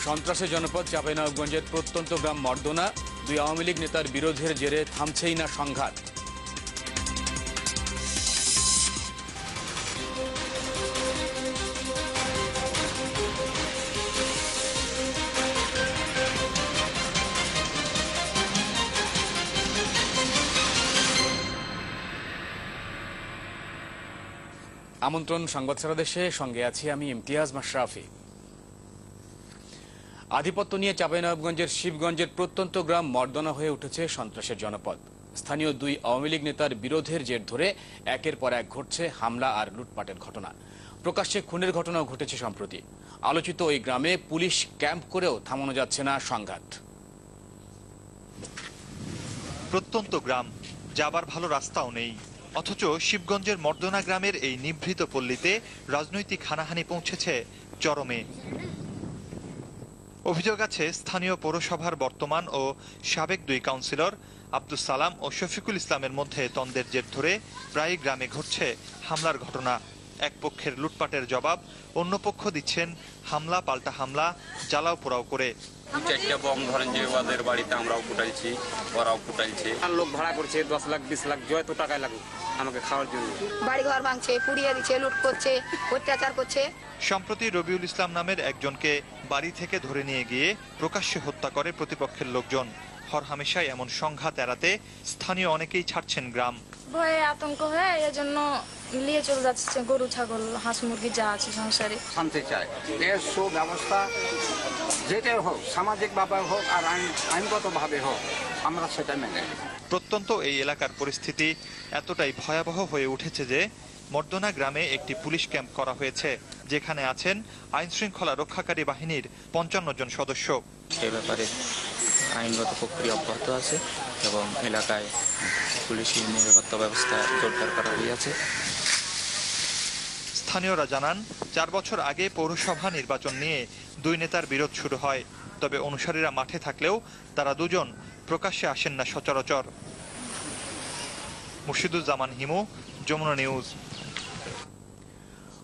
সন্ত্রাসের জনপদ চাঁপাইনবাবগঞ্জের প্রত্যন্ত গ্রাম মর্দনা। দুই আওয়ামী লীগ নেতার বিরোধের জেরে থামছেই না সংঘাত। আমন্ত্রণ সংবাদ সারা দেশে, সঙ্গে আছি আমি ইমতিয়াজ মাশরাফি। আধিপত্য নিয়ে চাঁপাইনবাবগঞ্জের শিবগঞ্জের প্রত্যন্ত গ্রাম মর্দনা হয়ে উঠেছে সন্ত্রাসের জনপদ। স্থানীয় দুই আওয়ামী লীগ নেতার বিরোধের জের ধরে একের পর এক ঘটছে হামলা আর লুটপাটের ঘটনা। প্রকাশ্যে খুনের ঘটনাও ঘটেছে সম্প্রতি। আলোচিত ওই গ্রামে পুলিশ ক্যাম্প করেও থামানো যাচ্ছে না সংঘাত। প্রত্যন্ত গ্রাম, যাবার ভালো রাস্তাও নেই, অথচ শিবগঞ্জের মর্দনা গ্রামের এই নিভৃত পল্লীতে রাজনৈতিক হানাহানি পৌঁছেছে চরমে। অভিযোগ আছে স্থানীয় পৌরসভার বর্তমান ও সাবেক দুই কাউন্সিলর আব্দুস সালাম ও শফিকুল ইসলামের মধ্যে দ্বন্দ্বের জের ধরে প্রায় গ্রামে ঘটছে হামলার ঘটনা। এক পক্ষের লুটপাটের জবাব অন্য পক্ষ দিচ্ছেন হামলা পাল্টা হামলা, জ্বালাও পোড়াও করে। চারটা বম ধরেন যে ওদের বাড়িতে আমরাও ফুটাইছি, ওরাও ফুটাইছে। লোক ভাড়া করছে 10 লাখ 20 লাখ, যত টাকায় লাগুক আমাকে খাওয়ার জন্য। বাড়ি ঘর ভাঙছে, পুড়িয়ে দিচ্ছে, লুট করছে, অত্যাচার করছে। সম্প্রতি রবিউল ইসলাম নামের একজনকে বাড়ি থেকে ধরে নিয়ে গিয়ে প্রকাশ্যে হত্যা করে প্রতিপক্ষের লোকজন। হরহামেশাই এমন সংঘাত এড়াতে স্থানীয় অনেকেই ছাড়ছেন গ্রাম। ভয়ে আতঙ্ক হয়ে এজন্য নিয়ে চলে যাচ্ছে গরু ছাগল হাঁস মুরগি যা আছে সংসারে। শান্তি চায়, এর সুব্যবস্থা যেটাই হোক, সামাজিকভাবে হোক আর আইনগতভাবে হোক, আমরা সেটা মেনে নিই। প্রত্যন্ত এই এলাকার পরিস্থিতি এতটাই ভয়াবহ হয়ে উঠেছে যে মর্দনা গ্রামে একটি পুলিশ ক্যাম্প করা হয়েছে, যেখানে আছেন আইন শৃঙ্খলা রক্ষাকারী বাহিনীর 55 জন সদস্য। সে ব্যাপারে আইনগত প্রক্রিয়া অব্যাহত আছে এবং এলাকায় পুলিশি নিরাপত্তা ব্যবস্থা জোরদার করা হয়েছে। স্থানীয়রা জানান 4 বছর আগে পৌরসভা নির্বাচন নিয়ে দুই নেতার বিরোধ শুরু হয়। তবে অনুসারীরা মাঠে থাকলেও তারা দুজন প্রকাশ্যে আসেন না সচরাচর। মুর্শিদুজ্জামান হিমু, যমুনা নিউজ।